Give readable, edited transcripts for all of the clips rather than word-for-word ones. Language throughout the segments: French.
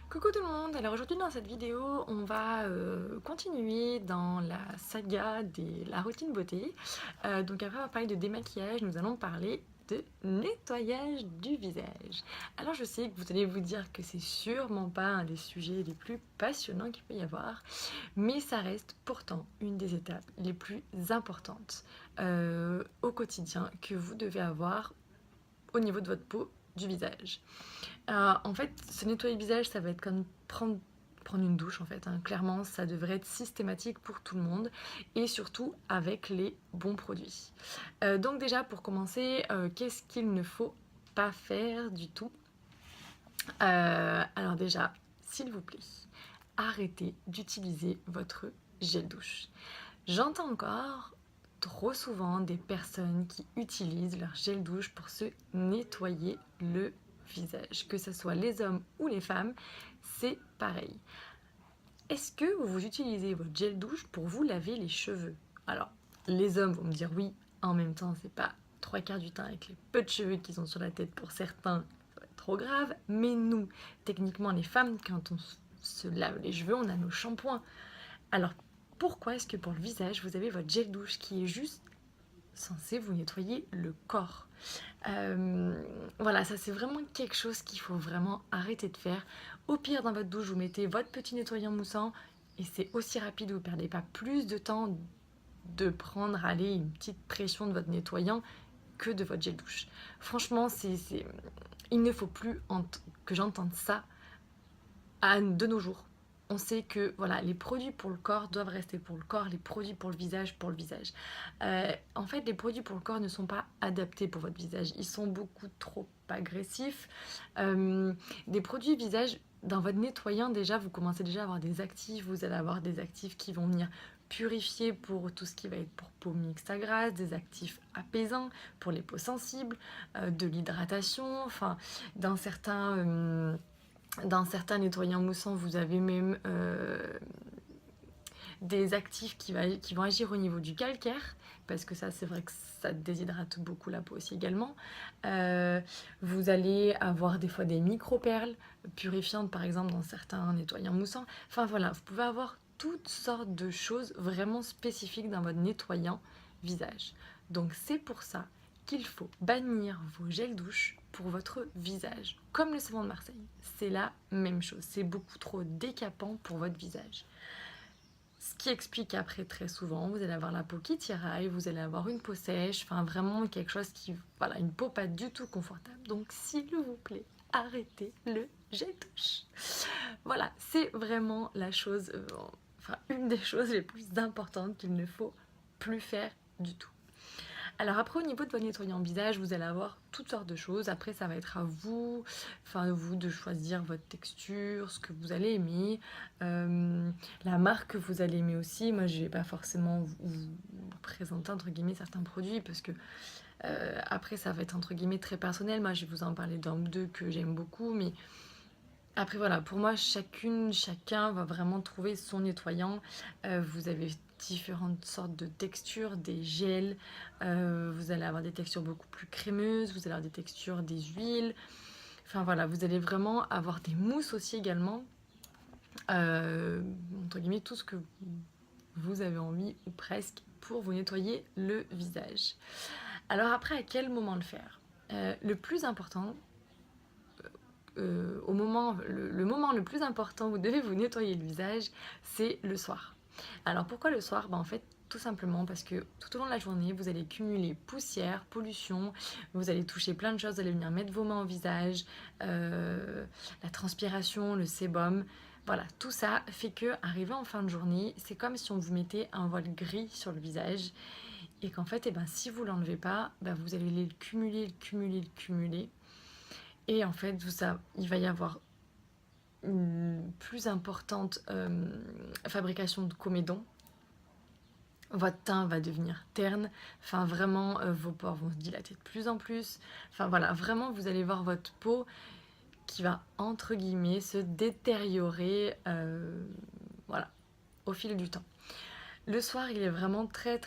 Coucou tout le monde, alors aujourd'hui dans cette vidéo on va continuer dans la saga de la routine beauté. Donc après avoir parlé de démaquillage, nous allons parler de nettoyage du visage. Alors je sais que vous allez vous dire que c'est sûrement pas un des sujets les plus passionnants qu'il peut y avoir, mais ça reste pourtant une des étapes les plus importantes au quotidien que vous devez avoir au niveau de votre peau, du visage. En fait, se nettoyer le visage, ça va être comme prendre une douche en fait, hein. Clairement, ça devrait être systématique pour tout le monde et surtout avec les bons produits. Donc déjà, pour commencer, qu'est-ce qu'il ne faut pas faire du tout? Alors déjà, s'il vous plaît, arrêtez d'utiliser votre gel douche. J'entends encore trop souvent des personnes qui utilisent leur gel douche pour se nettoyer le visage. Que ce soit les hommes ou les femmes, c'est pareil. Est-ce que vous utilisez votre gel douche pour vous laver les cheveux? Alors, les hommes vont me dire oui, en même temps, c'est pas trois quarts du temps avec les peu de cheveux qu'ils ont sur la tête pour certains, ça va être trop grave. Mais nous, techniquement, les femmes, quand on se lave les cheveux, on a nos shampoings. Alors, pourquoi est-ce que pour le visage, vous avez votre gel douche qui est juste censé vous nettoyer le corps? Voilà, ça c'est vraiment quelque chose qu'il faut vraiment arrêter de faire. Au pire, dans votre douche, vous mettez votre petit nettoyant moussant et c'est aussi rapide, vous ne perdez pas plus de temps de prendre, allez, une petite pression de votre nettoyant que de votre gel douche. Franchement, il ne faut plus que j'entende ça de nos jours. On sait que voilà, les produits pour le corps doivent rester pour le corps, les produits pour le visage, pour le visage. En fait, les produits pour le corps ne sont pas adaptés pour votre visage. Ils sont beaucoup trop agressifs. Des produits visage, dans votre nettoyant, déjà, vous commencez déjà à avoir des actifs. Vous allez avoir des actifs qui vont venir purifier pour tout ce qui va être pour peau mixte à grasse, des actifs apaisants pour les peaux sensibles, de l'hydratation. Enfin, dans certains nettoyants moussants, vous avez même des actifs qui vont agir au niveau du calcaire, parce que ça, c'est vrai que ça déshydrate beaucoup la peau aussi également. Vous allez avoir des fois des micro-perles purifiantes, par exemple, dans certains nettoyants moussants. Enfin voilà, vous pouvez avoir toutes sortes de choses vraiment spécifiques dans votre nettoyant visage. Donc c'est pour ça qu'il faut bannir vos gels douche pour votre visage. Comme le savon de Marseille, c'est la même chose. C'est beaucoup trop décapant pour votre visage. Ce qui explique après très souvent, vous allez avoir la peau qui tiraille, vous allez avoir une peau sèche, enfin vraiment quelque chose qui, voilà, une peau pas du tout confortable. Donc s'il vous plaît, arrêtez le gel douche. Voilà, c'est vraiment la chose, enfin une des choses les plus importantes qu'il ne faut plus faire du tout. Alors après, au niveau de votre nettoyant visage, vous allez avoir toutes sortes de choses. Après, ça va être à vous, enfin vous, de choisir votre texture, ce que vous allez aimer, la marque que vous allez aimer aussi. Moi, je vais pas forcément vous présenter entre guillemets certains produits parce que après, ça va être entre guillemets très personnel. Moi, je vais vous en parler d'un ou deux que j'aime beaucoup, mais après voilà, pour moi, chacun va vraiment trouver son nettoyant. Vous avez différentes sortes de textures, des gels, vous allez avoir des textures beaucoup plus crémeuses, vous allez avoir des textures, des huiles. Enfin voilà, vous allez vraiment avoir des mousses aussi également. Entre guillemets, tout ce que vous avez envie, ou presque, pour vous nettoyer le visage. Alors après, à quel moment le faire? Le plus important, le moment le plus important où vous devez vous nettoyer le visage, c'est le soir. Alors pourquoi le soir? En fait, tout simplement parce que tout au long de la journée, vous allez cumuler poussière, pollution, vous allez toucher plein de choses, vous allez venir mettre vos mains au visage, la transpiration, le sébum. Voilà, tout ça fait que, arrivé en fin de journée, c'est comme si on vous mettait un voile gris sur le visage et qu'en fait, si vous l'enlevez pas, vous allez le cumuler. Et en fait, il va y avoir une plus importante fabrication de comédons. Votre teint va devenir terne. Enfin, vraiment, vos pores vont se dilater de plus en plus. Enfin, voilà, vraiment, vous allez voir votre peau qui va, entre guillemets, se détériorer voilà, au fil du temps. Le soir, il est vraiment très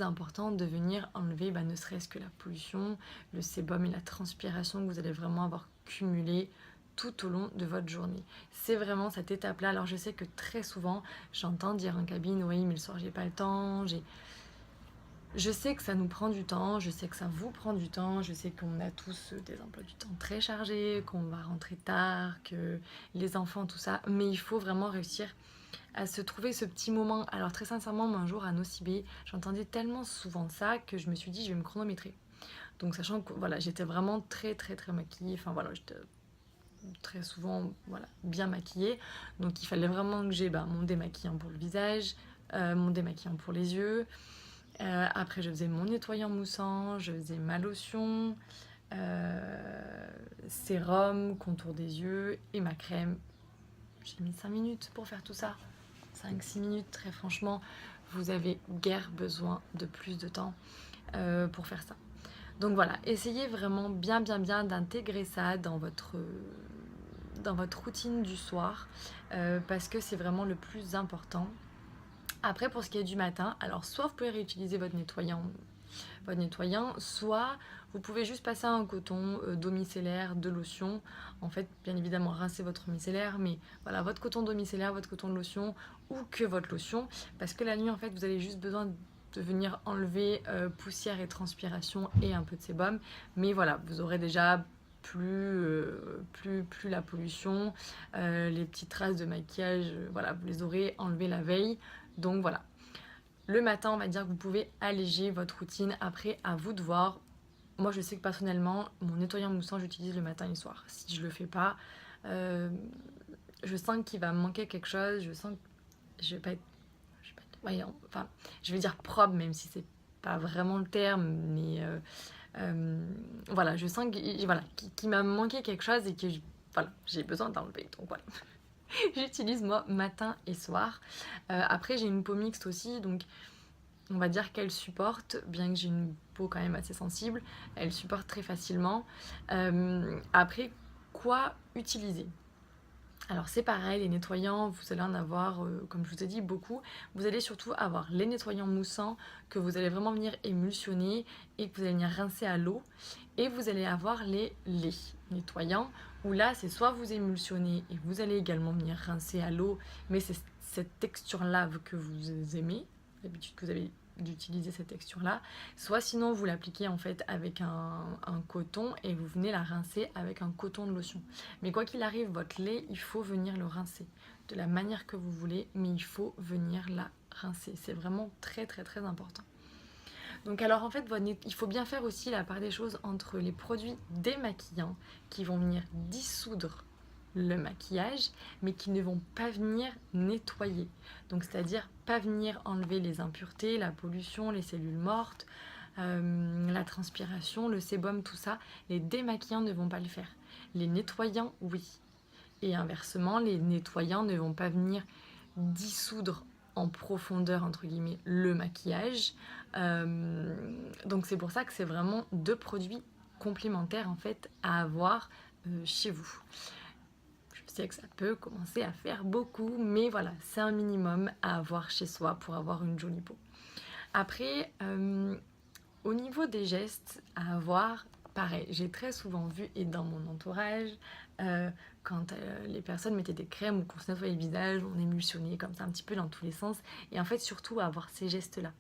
important de venir enlever ne serait-ce que la pollution, le sébum et la transpiration que vous allez vraiment avoir cumulé tout au long de votre journée. C'est vraiment cette étape-là. Alors je sais que très souvent, j'entends dire en cabine, oui, mais le soir, j'ai pas le temps. Je sais que ça nous prend du temps, je sais que ça vous prend du temps, je sais qu'on a tous des emplois du temps très chargés, qu'on va rentrer tard, que les enfants, tout ça, mais il faut vraiment réussir à se trouver ce petit moment. Alors très sincèrement, moi, un jour à Nocibé, j'entendais tellement souvent ça que je me suis dit je vais me chronométrer. Donc sachant que voilà, j'étais vraiment très maquillée, enfin voilà, j'étais très souvent voilà, bien maquillée. Donc il fallait vraiment que j'ai mon démaquillant pour le visage, mon démaquillant pour les yeux. Après je faisais mon nettoyant moussant, je faisais ma lotion, sérum, contour des yeux et ma crème. J'ai mis 5 minutes pour faire tout ça. 5-6 minutes, très franchement, vous avez guère besoin de plus de temps pour faire ça. Donc voilà, essayez vraiment bien d'intégrer ça dans votre routine du soir parce que c'est vraiment le plus important. Après, pour ce qui est du matin, alors soit vous pouvez réutiliser votre nettoyant, soit vous pouvez juste passer un coton d'eau micellaire, de lotion. En fait, bien évidemment, rincez votre micellaire, mais voilà, votre coton d'eau micellaire, votre coton de lotion ou que votre lotion, parce que la nuit, en fait, vous avez juste besoin de venir enlever poussière et transpiration et un peu de sébum. Mais voilà, vous aurez déjà plus la pollution, les petites traces de maquillage, voilà, vous les aurez enlevées la veille. Donc voilà, le matin, on va dire que vous pouvez alléger votre routine. Après, à vous de voir. Moi, je sais que personnellement, mon nettoyant moussant, j'utilise le matin et le soir. Si je le fais pas, euh, je sens qu'il va me manquer quelque chose. Je sens que je vais pas être, voyons, enfin, je vais dire propre, même si c'est pas vraiment le terme, mais voilà, je sens que, voilà, qu'il m'a manqué quelque chose et que voilà, j'ai besoin d'enlever. Donc voilà. J'utilise moi matin et soir. Après, j'ai une peau mixte aussi, donc on va dire qu'elle supporte, bien que j'ai une peau quand même assez sensible, elle supporte très facilement. Après, quoi utiliser? Alors c'est pareil, les nettoyants, vous allez en avoir, comme je vous ai dit, beaucoup. Vous allez surtout avoir les nettoyants moussants que vous allez vraiment venir émulsionner et que vous allez venir rincer à l'eau. Et vous allez avoir les laits nettoyants où là c'est soit vous émulsionnez et vous allez également venir rincer à l'eau, mais c'est cette texture-là que vous aimez, l'habitude que vous avez d'utiliser cette texture-là, soit sinon vous l'appliquez en fait avec un coton et vous venez la rincer avec un coton de lotion. Mais quoi qu'il arrive, votre lait, il faut venir le rincer de la manière que vous voulez, mais il faut venir la rincer. C'est vraiment très important. Donc alors en fait, il faut bien faire aussi la part des choses entre les produits démaquillants qui vont venir dissoudre le maquillage, mais qui ne vont pas venir nettoyer. Donc c'est-à-dire pas venir enlever les impuretés, la pollution, les cellules mortes, la transpiration, le sébum, tout ça. Les démaquillants ne vont pas le faire. Les nettoyants, oui. Et inversement, les nettoyants ne vont pas venir dissoudre en profondeur, entre guillemets, le maquillage. Donc c'est pour ça que c'est vraiment deux produits complémentaires en fait à avoir chez vous. Je sais que ça peut commencer à faire beaucoup, mais voilà, c'est un minimum à avoir chez soi pour avoir une jolie peau. Après, au niveau des gestes à avoir, pareil, j'ai très souvent vu, et dans mon entourage, quand les personnes mettaient des crèmes ou qu'on se nettoyait le visage, on émulsionnait comme ça un petit peu dans tous les sens. Et en fait, surtout à avoir ces gestes-là.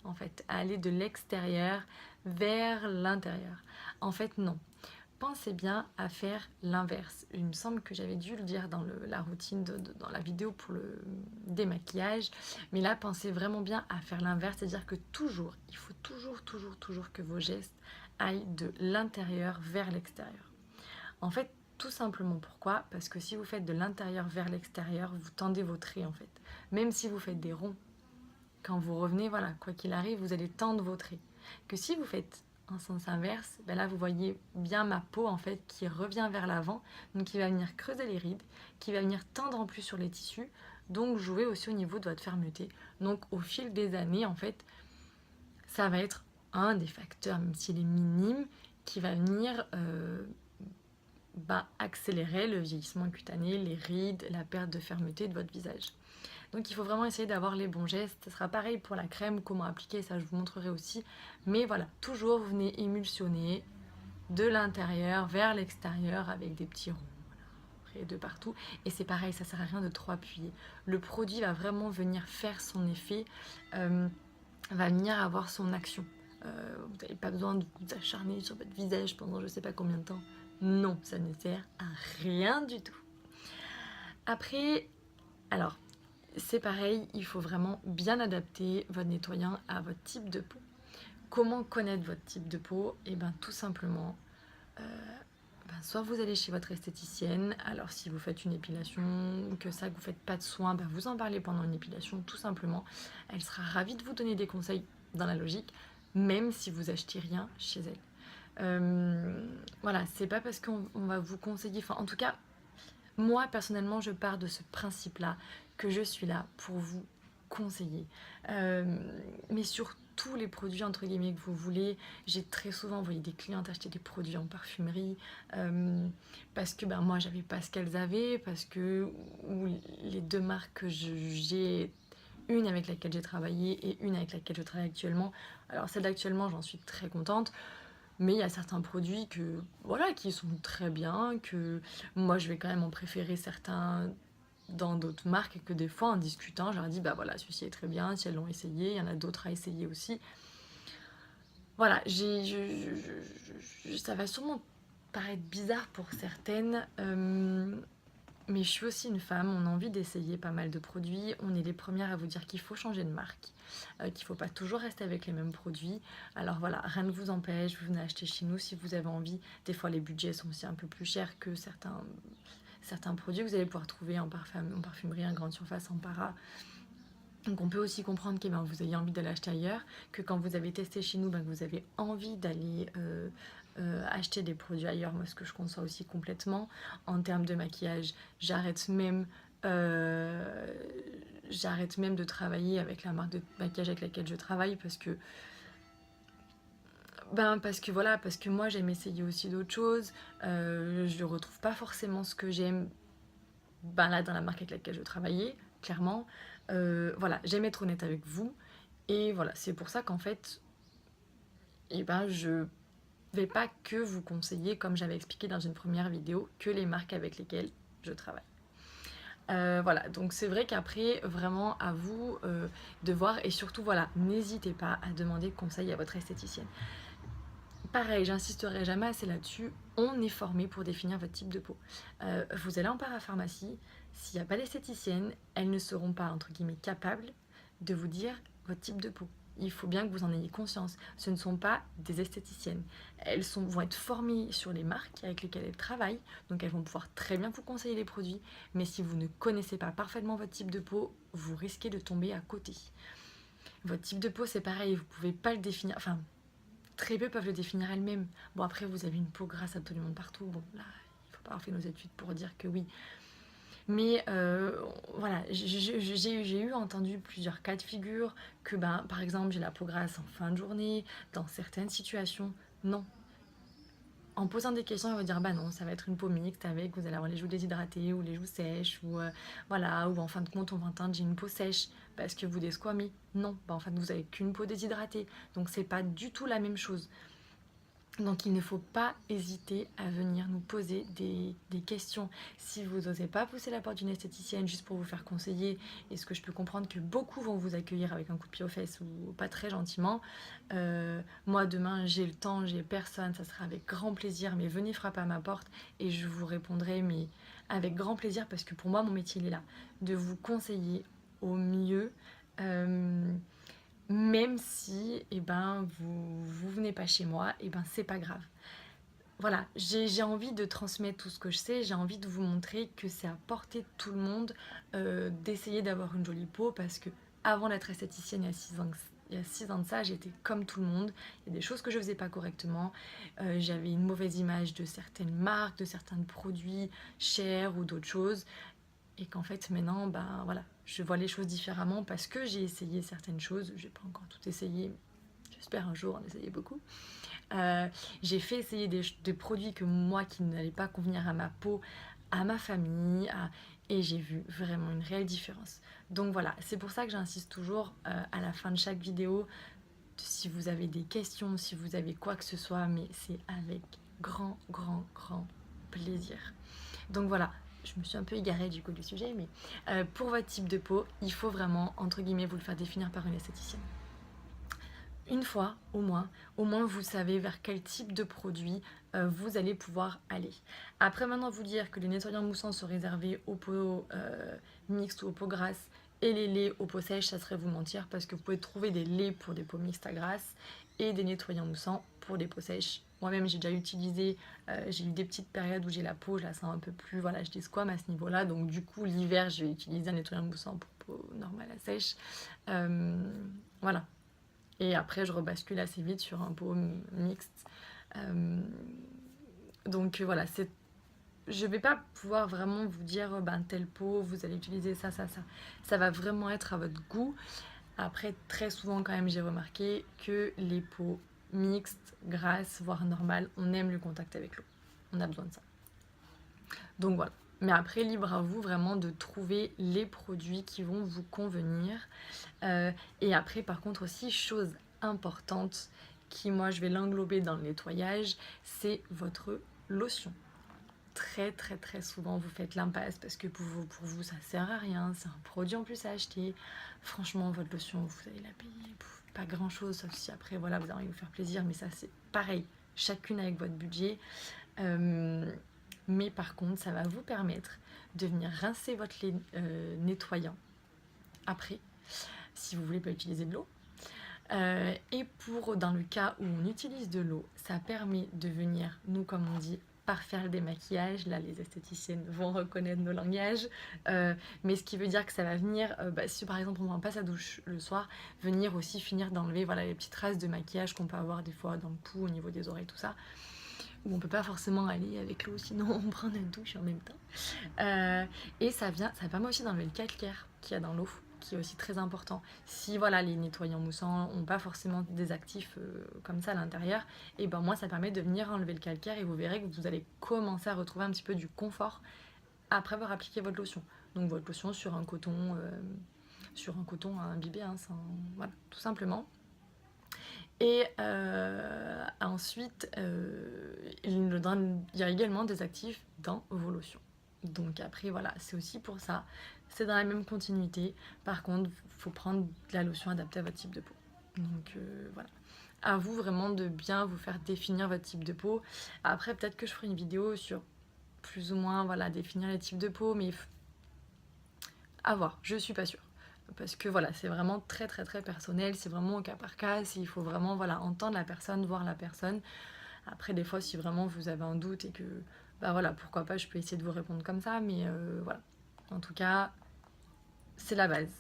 En fait, à aller de l'extérieur vers l'intérieur. En fait, non. Pensez bien à faire l'inverse. Il me semble que j'avais dû le dire dans la routine, dans la vidéo pour le démaquillage. Mais là, pensez vraiment bien à faire l'inverse. C'est-à-dire que il faut toujours que vos gestes aillent de l'intérieur vers l'extérieur. En fait, tout simplement pourquoi? Parce que si vous faites de l'intérieur vers l'extérieur, vous tendez vos traits en fait. Même si vous faites des ronds, quand vous revenez, voilà, quoi qu'il arrive, vous allez tendre vos traits. Que si vous faites en sens inverse, ben là vous voyez bien ma peau en fait qui revient vers l'avant, donc qui va venir creuser les rides, qui va venir tendre en plus sur les tissus, donc jouer aussi au niveau de votre fermeté. Donc au fil des années en fait, ça va être un des facteurs, même s'il est minime, qui va venir accélérer le vieillissement cutané, les rides, la perte de fermeté de votre visage. Donc il faut vraiment essayer d'avoir les bons gestes. Ce sera pareil pour la crème, comment appliquer, ça je vous montrerai aussi. Mais voilà, toujours vous venez émulsionner de l'intérieur vers l'extérieur avec des petits ronds. Voilà, de partout. Et c'est pareil, ça sert à rien de trop appuyer. Le produit va vraiment venir faire son effet, va venir avoir son action. Vous n'avez pas besoin de vous acharner sur votre visage pendant je sais pas combien de temps. Non, ça ne sert à rien du tout. Après, alors, c'est pareil, il faut vraiment bien adapter votre nettoyant à votre type de peau. Comment connaître votre type de peau? Et bien tout simplement, soit vous allez chez votre esthéticienne, alors si vous faites une épilation, que ça, que vous faites pas de soins, vous en parlez pendant une épilation, tout simplement. Elle sera ravie de vous donner des conseils dans la logique, même si vous achetez rien chez elle. Voilà, c'est pas parce qu'on va vous conseiller, enfin en tout cas, moi personnellement je pars de ce principe-là, que je suis là pour vous conseiller. Mais sur tous les produits entre guillemets que vous voulez, j'ai très souvent envoyé des clientes acheter des produits en parfumerie parce que moi j'avais pas ce qu'elles avaient, parce que ou les deux marques que j'ai, une avec laquelle j'ai travaillé et une avec laquelle je travaille actuellement. Alors celle d'actuellement, j'en suis très contente. Mais il y a certains produits que, voilà, qui sont très bien, que moi je vais quand même en préférer certains dans d'autres marques, et que des fois en discutant, je leur dis bah voilà, celui-ci est très bien, si elles l'ont essayé, il y en a d'autres à essayer aussi. Voilà, ça va sûrement paraître bizarre pour certaines, mais je suis aussi une femme, on a envie d'essayer pas mal de produits, on est les premières à vous dire qu'il faut changer de marque, qu'il ne faut pas toujours rester avec les mêmes produits. Alors voilà, rien ne vous empêche, vous venez acheter chez nous si vous avez envie. Des fois les budgets sont aussi un peu plus chers que certains produits que vous allez pouvoir trouver en parfumerie, en grande surface, en para. Donc on peut aussi comprendre que vous ayez envie d'aller acheter ailleurs, que quand vous avez testé chez nous, que vous avez envie d'aller acheter des produits ailleurs. Moi, ce que je conçois aussi complètement. En termes de maquillage, j'arrête même de travailler avec la marque de maquillage avec laquelle je travaille parce que moi j'aime essayer aussi d'autres choses. Je ne retrouve pas forcément ce que j'aime là dans la marque avec laquelle je travaillais, clairement. Voilà, j'aime être honnête avec vous. Et voilà, c'est pour ça qu'en fait, je vais pas que vous conseiller, comme j'avais expliqué dans une première vidéo, que les marques avec lesquelles je travaille. Voilà, donc c'est vrai qu'après, vraiment à vous de voir, et surtout, voilà, n'hésitez pas à demander conseil à votre esthéticienne. Pareil, j'insisterai jamais assez là-dessus, on est formé pour définir votre type de peau. Vous allez en parapharmacie, s'il n'y a pas d'esthéticienne, elles ne seront pas, entre guillemets, capables de vous dire votre type de peau. Il faut bien que vous en ayez conscience. Ce ne sont pas des esthéticiennes. Elles vont être formées sur les marques avec lesquelles elles travaillent, donc elles vont pouvoir très bien vous conseiller les produits, mais si vous ne connaissez pas parfaitement votre type de peau, vous risquez de tomber à côté. Votre type de peau, c'est pareil, vous ne pouvez pas le définir, enfin, très peu peuvent le définir elles-mêmes. Bon, après, vous avez une peau grasse absolument de partout. Bon, là, il ne faut pas avoir fait nos études pour dire que oui. Mais voilà, j'ai eu entendu plusieurs cas de figure que, par exemple, j'ai la peau grasse en fin de journée, dans certaines situations. Non. En posant des questions, elle va dire non, ça va être une peau mixte avec, vous allez avoir les joues déshydratées ou les joues sèches, ou voilà, ou en fin de compte, on va entendre j'ai une peau sèche parce que vous desquamez. Non, en fait, vous avez qu'une peau déshydratée. Donc, c'est pas du tout la même chose. Donc il ne faut pas hésiter à venir nous poser des questions. Si vous n'osez pas pousser la porte d'une esthéticienne juste pour vous faire conseiller, et ce que je peux comprendre que beaucoup vont vous accueillir avec un coup de pied aux fesses ou pas très gentiment, moi demain j'ai le temps, j'ai personne, ça sera avec grand plaisir, mais venez frapper à ma porte et je vous répondrai, mais avec grand plaisir, parce que pour moi mon métier il est là, de vous conseiller au mieux. Même si vous venez pas chez moi, c'est pas grave. Voilà, j'ai envie de transmettre tout ce que je sais, j'ai envie de vous montrer que c'est à portée de tout le monde d'essayer d'avoir une jolie peau, parce que avant d'être esthéticienne il y a 6 ans de ça, j'étais comme tout le monde. Il y a des choses que je faisais pas correctement, j'avais une mauvaise image de certaines marques, de certains produits chers ou d'autres choses, et qu'en fait maintenant voilà, je vois les choses différemment parce que j'ai essayé certaines choses. J'ai pas encore tout essayé, j'espère un jour en essayer beaucoup. J'ai fait essayer des produits que moi qui n'allaient pas convenir à ma peau, à ma famille, et j'ai vu vraiment une réelle différence. Donc voilà, c'est pour ça que j'insiste toujours à la fin de chaque vidéo, si vous avez des questions, si vous avez quoi que ce soit, mais c'est avec grand plaisir. Donc voilà, je me suis un peu égarée du coup du sujet, mais pour votre type de peau, il faut vraiment, entre guillemets, vous le faire définir par une esthéticienne. Une fois, au moins vous savez vers quel type de produit vous allez pouvoir aller. Après, maintenant, vous dire que les nettoyants moussants sont réservés aux peaux mixtes ou aux peaux grasses et les laits aux peaux sèches, ça serait vous mentir, parce que vous pouvez trouver des laits pour des peaux mixtes à grasses et des nettoyants moussants pour des peaux sèches. Moi-même, j'ai déjà utilisé, j'ai eu des petites périodes où j'ai la peau, je la sens un peu plus, voilà, je desquame à ce niveau-là. Donc du coup, l'hiver, je vais utiliser un nettoyant moussant pour peau normale à sèche. Voilà. Et après, je rebascule assez vite sur un pot mixte. Donc voilà, je ne vais pas pouvoir vraiment vous dire telle peau, vous allez utiliser ça. Ça va vraiment être à votre goût. Après, très souvent quand même, j'ai remarqué que les peaux mixtes, grasses, voire normales, on aime le contact avec l'eau. On a besoin de ça. Donc voilà. Mais après, libre à vous vraiment de trouver les produits qui vont vous convenir. Et après, par contre aussi, chose importante, qui moi je vais l'englober dans le nettoyage, c'est votre lotion. Très souvent vous faites l'impasse parce que pour vous ça sert à rien, c'est un produit en plus à acheter. Franchement, votre lotion, vous allez la payer pas grand chose, sauf si après voilà, vous avez envie de vous faire plaisir, mais ça c'est pareil, chacune avec votre budget. Mais par contre, ça va vous permettre de venir rincer votre lait nettoyant après, si vous voulez pas utiliser de l'eau. Et dans le cas où on utilise de l'eau, ça permet de venir, nous comme on dit, parfaire le démaquillage. Là, les esthéticiennes vont reconnaître nos langages. Mais ce qui veut dire que ça va venir, si par exemple on passe à douche le soir, venir aussi finir d'enlever voilà, les petites traces de maquillage qu'on peut avoir des fois dans le pouls, au niveau des oreilles, tout ça. Où on peut pas forcément aller avec l'eau, sinon on prend notre douche en même temps. Et ça permet aussi d'enlever le calcaire qu'il y a dans l'eau, qui est aussi très important. Si voilà, les nettoyants moussants n'ont pas forcément des actifs comme ça à l'intérieur, et ben moi ça permet de venir enlever le calcaire et vous verrez que vous allez commencer à retrouver un petit peu du confort après avoir appliqué votre lotion. Donc votre lotion sur un coton imbibé, hein, voilà, tout simplement. Et ensuite, il y a également des actifs dans vos lotions. Donc après, voilà, c'est aussi pour ça. C'est dans la même continuité. Par contre, il faut prendre de la lotion adaptée à votre type de peau. Donc voilà. À vous vraiment de bien vous faire définir votre type de peau. Après, peut-être que je ferai une vidéo sur plus ou moins voilà, définir les types de peau, mais à voir, je suis pas sûre. Parce que voilà, c'est vraiment très personnel, c'est vraiment au cas par cas, il faut vraiment voilà, entendre la personne, voir la personne. Après, des fois, si vraiment vous avez un doute et que, bah voilà, pourquoi pas, je peux essayer de vous répondre comme ça, mais voilà. En tout cas, c'est la base.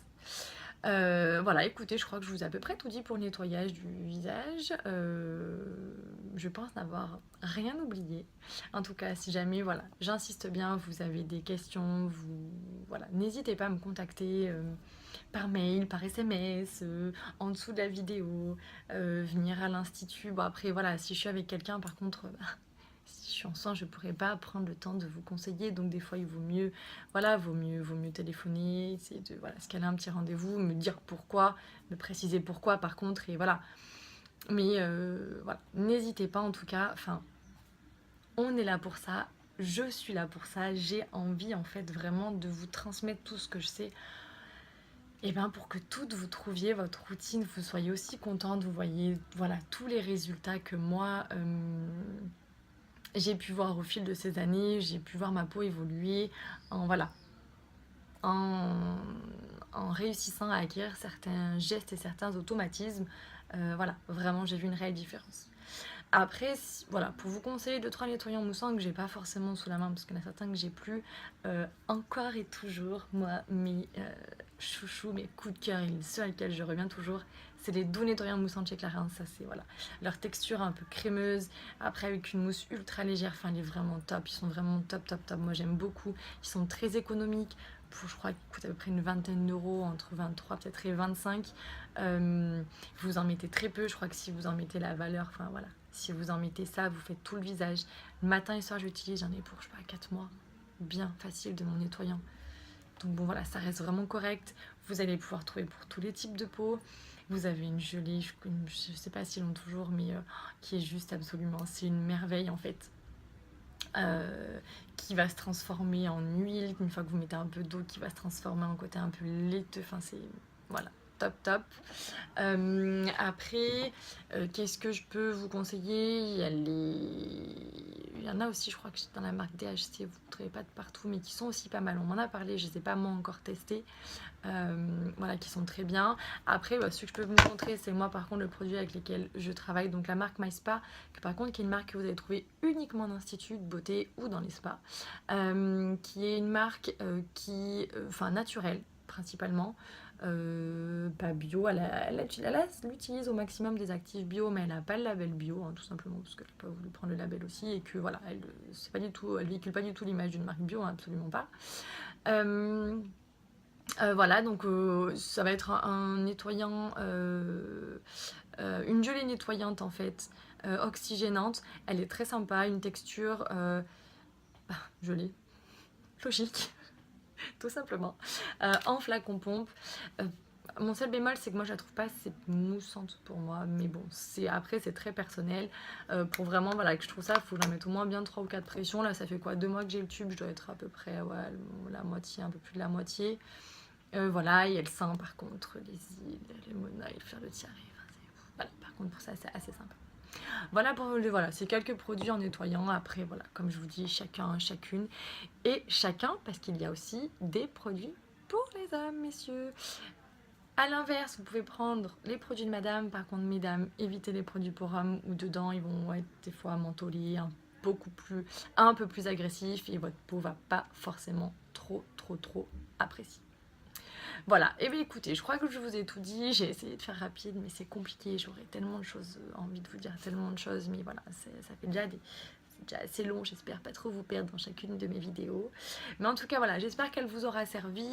Voilà, écoutez, je crois que je vous ai à peu près tout dit pour le nettoyage du visage. Je pense n'avoir rien oublié. En tout cas, si jamais, voilà, j'insiste bien, vous avez des questions, voilà, n'hésitez pas à me contacter par mail, par SMS, en dessous de la vidéo, venir à l'institut. Bon, après, voilà, si je suis avec quelqu'un, par contre, si je suis enceinte, je ne pourrais pas prendre le temps de vous conseiller. Donc, des fois, il vaut mieux, voilà, vaut mieux téléphoner, essayer de voilà, se caler un petit rendez-vous, me dire pourquoi, me préciser pourquoi, par contre, et voilà. Mais voilà, n'hésitez pas en tout cas. Enfin, on est là pour ça. Je suis là pour ça. J'ai envie, en fait, vraiment de vous transmettre tout ce que je sais. Et bien pour que toutes vous trouviez votre routine, vous soyez aussi contente, vous voyez voilà, tous les résultats que moi j'ai pu voir au fil de ces années, j'ai pu voir ma peau évoluer voilà, en réussissant à acquérir certains gestes et certains automatismes. Voilà, vraiment j'ai vu une réelle différence. Après, voilà, pour vous conseiller 2-3 nettoyants moussants que j'ai pas forcément sous la main, parce qu'il y en a certains que j'ai plus, encore et toujours, moi, mes chouchous, mes coups de cœur, et ceux à lesquels je reviens toujours, c'est les doux nettoyants moussants de chez Clarins. Ça, c'est voilà, leur texture un peu crémeuse, après avec une mousse ultra légère, enfin, elle est vraiment top, ils sont vraiment top. Moi, j'aime beaucoup, ils sont très économiques. Je crois qu'ils coûtent à peu près une vingtaine d'euros, entre 23 peut-être et 25. Vous en mettez très peu, je crois que si vous en mettez la valeur, enfin voilà, si vous en mettez ça, vous faites tout le visage. Le matin et soir, j'utilise, j'en ai pour, je sais pas, 4 mois. Bien facile de mon nettoyant. Donc bon voilà, ça reste vraiment correct. Vous allez pouvoir trouver pour tous les types de peau. Vous avez une gelée, je sais pas s'ils l'ont toujours, mais qui est juste absolument, c'est une merveille en fait. Qui va se transformer en huile, une fois que vous mettez un peu d'eau, qui va se transformer en côté un peu laiteux, enfin c'est, voilà, top top. Après, qu'est-ce que je peux vous conseiller? Il y en a aussi, je crois que dans la marque DHC, vous ne trouvez pas de partout, mais qui sont aussi pas mal. On m'en a parlé, je ne les ai pas moi encore testés. Voilà, qui sont très bien. Après, ce que je peux vous montrer, c'est moi par contre le produit avec lequel je travaille, donc la marque MySpa, que par contre qui est une marque que vous allez trouver uniquement en institut de beauté ou dans les spas, qui est une marque enfin naturelle principalement. Pas bio, elle utilise au maximum des actifs bio, mais elle n'a pas le label bio, hein, tout simplement parce qu'elle n'a pas voulu prendre le label aussi, et que voilà, elle véhicule pas du tout l'image d'une marque bio, hein, absolument pas. Voilà, donc ça va être un nettoyant, une gelée nettoyante en fait, oxygénante. Elle est très sympa, une texture gelée, logique, tout simplement. En flacon pompe. Mon seul bémol, c'est que moi je la trouve pas assez moussante pour moi, mais bon, après c'est très personnel. Pour vraiment, voilà, que je trouve ça, il faut que j'en mette au moins bien 3 ou 4 pressions. Là, ça fait quoi, 2 mois que j'ai le tube, je dois être à peu près, ouais, la moitié, un peu plus de la moitié. Voilà, et elle sent par contre les îles, les monoïles, faire le tiare. Voilà, par contre pour ça c'est assez sympa. Voilà pour voilà, c'est quelques produits en nettoyant. Après voilà, comme je vous dis, chacun, chacune et chacun, parce qu'il y a aussi des produits pour les hommes, messieurs. A l'inverse, vous pouvez prendre les produits de madame. Par contre, mesdames, évitez les produits pour hommes où dedans ils vont être des fois mentholés, un peu plus agressifs, et votre peau va pas forcément trop apprécier. Voilà, et bien écoutez, je crois que je vous ai tout dit, j'ai essayé de faire rapide, mais c'est compliqué, j'aurais tellement de choses, envie de vous dire tellement de choses, mais voilà, ça fait déjà c'est déjà assez long, j'espère pas trop vous perdre dans chacune de mes vidéos. Mais en tout cas, voilà, j'espère qu'elle vous aura servi,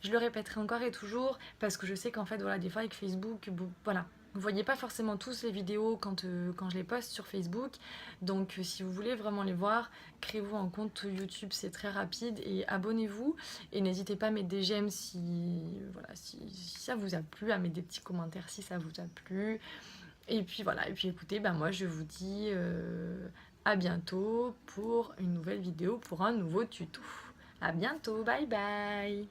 je le répéterai encore et toujours, parce que je sais qu'en fait, voilà, des fois avec Facebook, voilà, vous voyez pas forcément tous les vidéos quand je les poste sur Facebook, donc si vous voulez vraiment les voir, créez-vous un compte YouTube, c'est très rapide, et abonnez-vous, et n'hésitez pas à mettre des j'aime voilà, si ça vous a plu, à mettre des petits commentaires si ça vous a plu, et puis voilà, et puis écoutez, moi je vous dis à bientôt pour une nouvelle vidéo, pour un nouveau tuto. À bientôt, bye bye.